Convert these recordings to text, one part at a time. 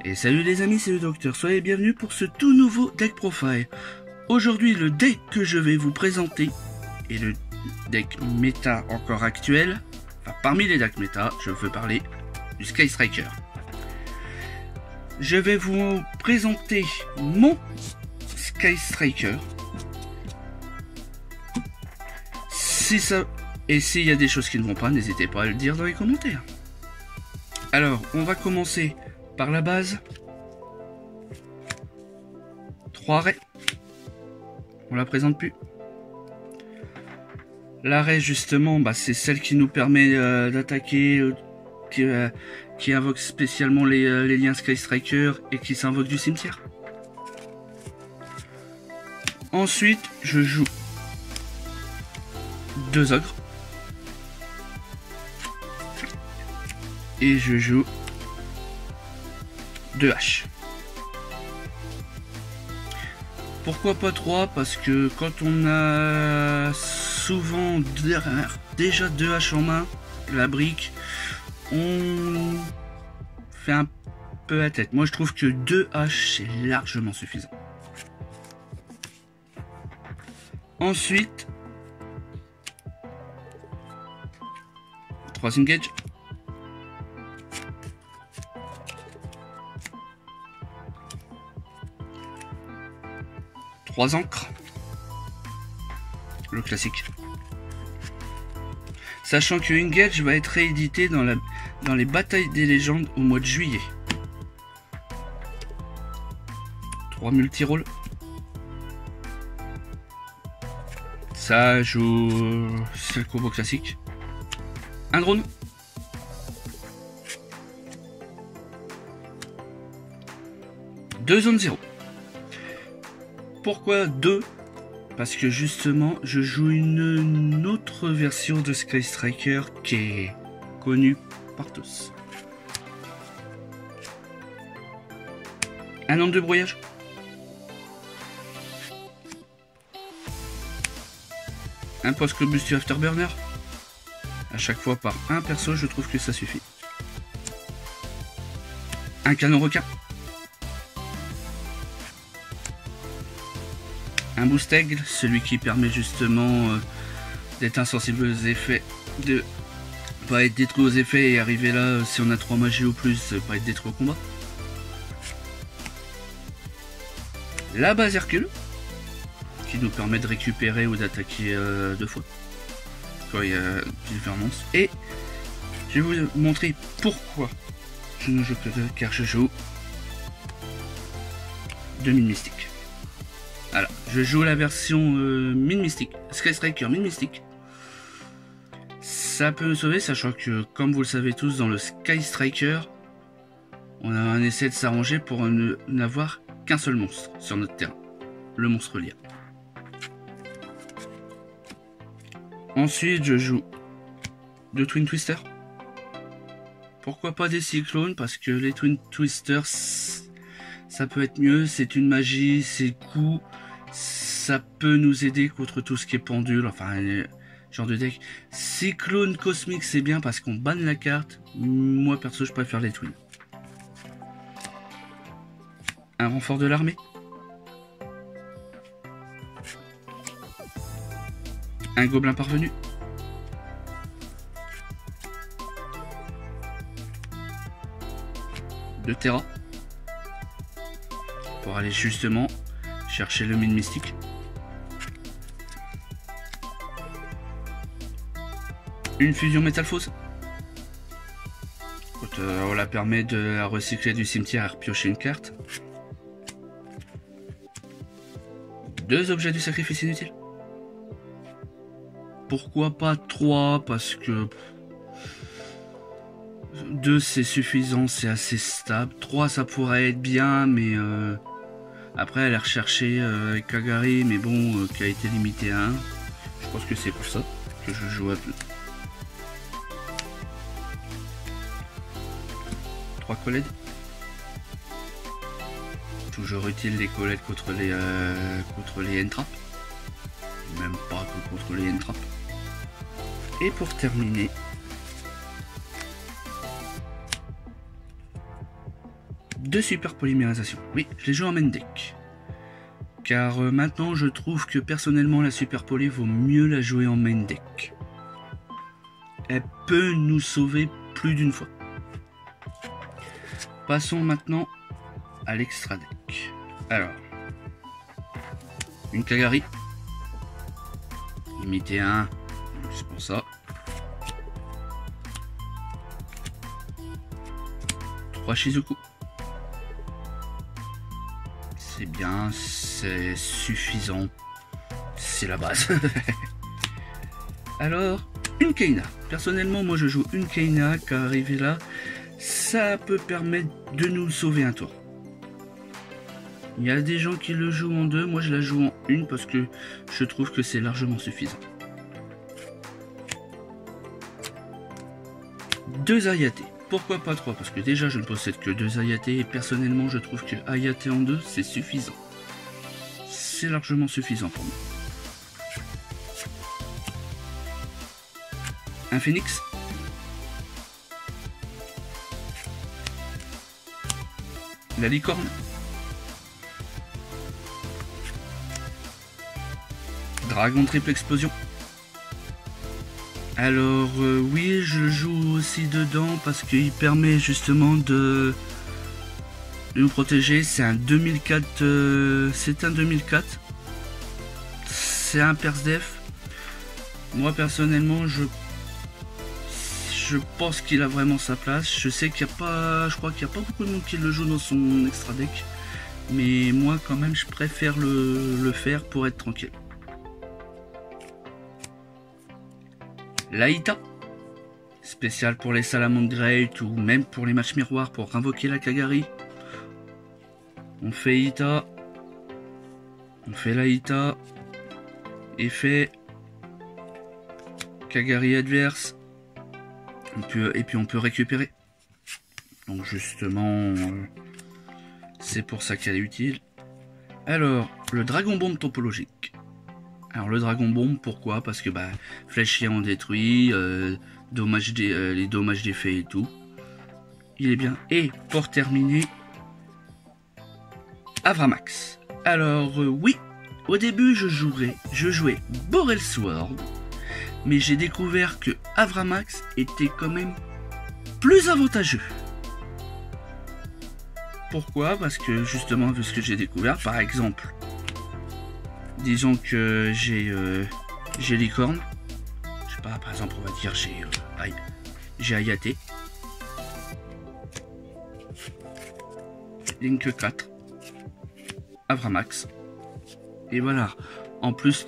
Et salut les amis, c'est le docteur, soyez bienvenus pour ce tout nouveau deck profile. Aujourd'hui, le deck que je vais vous présenter est le deck méta encore actuel. Enfin, parmi les decks méta, je veux parler du Sky Striker. Je vais vous présenter mon Sky Striker. Si ça... Et s'il y a des choses qui ne vont pas, n'hésitez pas à le dire dans les commentaires. Alors, on va commencer par la base. 3 raies. On la présente plus. L'arrêt justement, c'est celle qui nous permet d'attaquer, qui invoque spécialement les liens Sky Striker et qui s'invoque du cimetière. Ensuite, je joue 2 ogres. Et je joue 2 haches. Pourquoi pas 3? Parce que quand on a souvent déjà 2 haches en main, la brique, on fait un peu la tête. Moi je trouve que 2 haches c'est largement suffisant. Ensuite, 3 engage. 3 encres, le classique. Sachant que Engage va être réédité dans les batailles des légendes au mois de juillet. 3 multi-rolls. Ça joue... c'est le combo classique. Un drone. Deux zones 0. Pourquoi 2? Parce que justement, je joue une autre version de Sky Striker qui est connue par tous. Un angle de brouillage. Un post-clubus du Afterburner. À chaque fois par un perso, je trouve que ça suffit. Un canon requin. Un boost aigle, celui qui permet justement d'être insensible aux effets, de pas être détruit aux effets et arriver là si on a 3 magies ou plus, pas être détruit au combat. La base Hercule, qui nous permet de récupérer ou d'attaquer 2 fois quand il y a différents monstres. Et je vais vous montrer pourquoi je ne joue que 2, car je joue 2 mines mystiques. Voilà, je joue la version mine mystique, Sky Striker mine mystique. Ça peut me sauver, sachant que, comme vous le savez tous, dans le Sky Striker, on essaie de s'arranger pour n'avoir qu'un seul monstre sur notre terrain, le monstre lien. Ensuite, je joue 2 Twin Twisters. Pourquoi pas des cyclones? Parce que les Twin Twisters, ça peut être mieux, c'est une magie, c'est coup, ça peut nous aider contre tout ce qui est pendule, enfin, genre de deck. Cyclone cosmique, c'est bien parce qu'on banne la carte. Moi, perso, je préfère les twins. Un renfort de l'armée. Un gobelin parvenu. De Terra. Pour aller justement chercher le mine mystique. Une fusion métalphose. On la permet de la recycler du cimetière et repiocher une carte. 2 objets du sacrifice inutile. Pourquoi pas 3? Parce que 2 c'est suffisant, c'est assez stable. 3 ça pourrait être bien, mais après elle est recherchée avec Kagari, mais bon, qui a été limité à 1. Je pense que c'est pour ça que je joue à 2. 3 collèdes. Toujours utile les collèdes contre les entraps. Même pas que contre les entraps. Et pour terminer, 2 super polymérisation. Oui, je les joue en main deck. Car maintenant, je trouve que personnellement, la super poly vaut mieux la jouer en main deck. Elle peut nous sauver plus d'une fois. Passons maintenant à l'extra deck. Alors, une Kagari. Limité 1, c'est pour ça. 3 Shizuku. C'est bien, c'est suffisant. C'est la base. Alors, une Kaina. Personnellement, moi je joue une Kaina car arrivé là, ça peut permettre de nous sauver un tour. Il y a des gens qui le jouent en 2, moi je la joue en 1 parce que je trouve que c'est largement suffisant. 2 Ayate. Pourquoi pas 3? Parce que déjà je ne possède que 2 Ayate et personnellement je trouve que Ayate en 2 c'est suffisant. C'est largement suffisant pour moi. Un Phoenix. La licorne. Dragon triple explosion. Alors oui, je joue aussi dedans parce qu'il permet justement de nous protéger. C'est un 2004. C'est un 2004. C'est un Persdef. Moi personnellement, je pense qu'il a vraiment sa place. Je sais qu'il n'y a pas. Je crois qu'il n'y a pas beaucoup de monde qui le joue dans son extra deck. Mais moi quand même je préfère le faire pour être tranquille. L'Aïta, spécial pour les Salamandre Great ou même pour les matchs miroirs pour invoquer la Kagari. On fait Ita, on fait l'Aïta, effet Kagari adverse, et puis on peut récupérer. Donc justement, c'est pour ça qu'elle est utile. Alors, le Dragon Bombe topologique. Alors le Dragon Bombe, pourquoi? Parce que flèche en détruit, les dommages d'effet et tout. Il est bien. Et pour terminer, Avramax. Alors oui, au début je jouais Borel Sword, mais j'ai découvert que Avramax était quand même plus avantageux. Pourquoi? Parce que justement, vu ce que j'ai découvert, par exemple, disons que j'ai licorne, je sais pas, par exemple on va dire j'ai Ayate, Link 4, Avramax, et voilà. En plus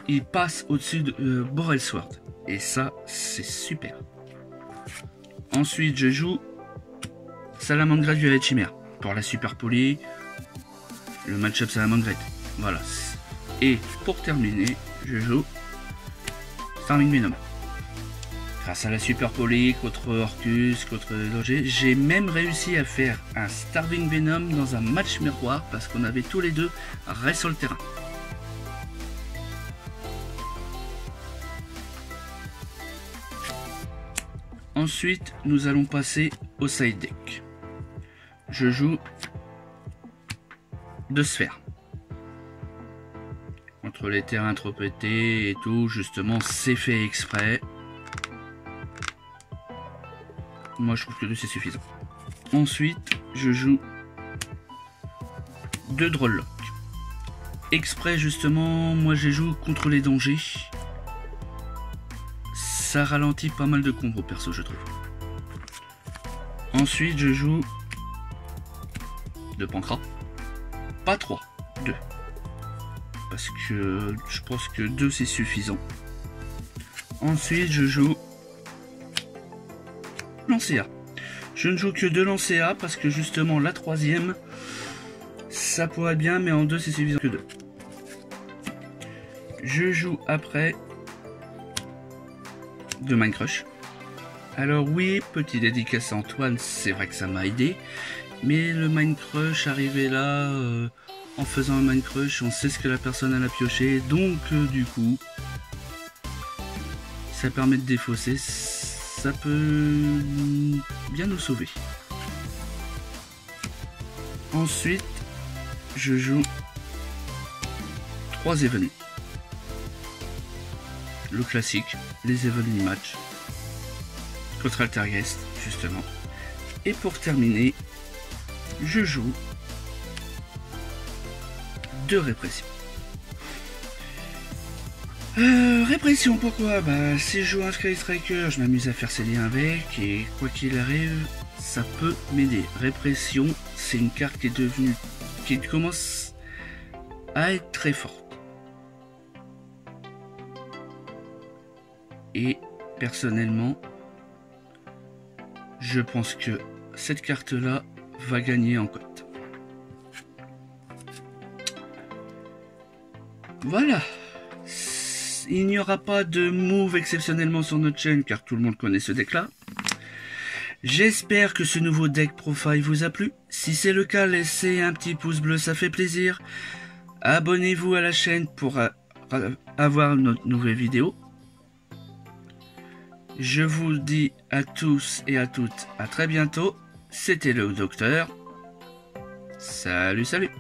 il passe au-dessus de Borel Sword, et ça c'est super. Ensuite je joue Salamandre Great Violet Chimère pour la super poly. Le match-up Salamandre Great. Voilà. Et pour terminer, je joue Starving Venom. Grâce à la super poly, contre Orcus, contre Logé, j'ai même réussi à faire un Starving Venom dans un match miroir parce qu'on avait tous les deux restent sur le terrain. Ensuite, nous allons passer au side deck. Je joue 2 sphères. Contre les terrains trop pétés et tout, justement, c'est fait exprès. Moi, je trouve que 2 c'est suffisant. Ensuite, je joue 2 Droll-Lock. Exprès, justement, moi, je joue contre les dangers. Ça ralentit pas mal de combos, perso, je trouve. Ensuite, je joue 2 Pancras. Pas 3, 2. Parce que je pense que 2 c'est suffisant. Ensuite je joue Lancea. Je ne joue que 2 Lancea parce que justement la troisième ça pourrait être bien, mais en 2 c'est suffisant que 2. Je joue après 2 Mind Crush. Alors oui, petit dédicace à Antoine, c'est vrai que ça m'a aidé. Mais le Mind Crush, arrivé là, en faisant un Mind Crush, on sait ce que la personne a pioché. Donc du coup, ça permet de défausser. Ça peut bien nous sauver. Ensuite, je joue 3 événements. Le classique, les événements match contre Altergeist, justement. Et pour terminer, je joue 2 répressions. Répression, pourquoi? Bah, si je joue un Sky Striker, je m'amuse à faire ses liens avec, et quoi qu'il arrive, ça peut m'aider. Répression, c'est une carte qui commence à être très forte. Et personnellement, je pense que cette carte-là va gagner en cote. Voilà. Il n'y aura pas de move exceptionnellement sur notre chaîne car tout le monde connaît ce deck-là. J'espère que ce nouveau deck profile vous a plu. Si c'est le cas, laissez un petit pouce bleu, ça fait plaisir. Abonnez-vous à la chaîne pour avoir notre nouvelle vidéo. Je vous dis à tous et à toutes à très bientôt. C'était le docteur. Salut, salut.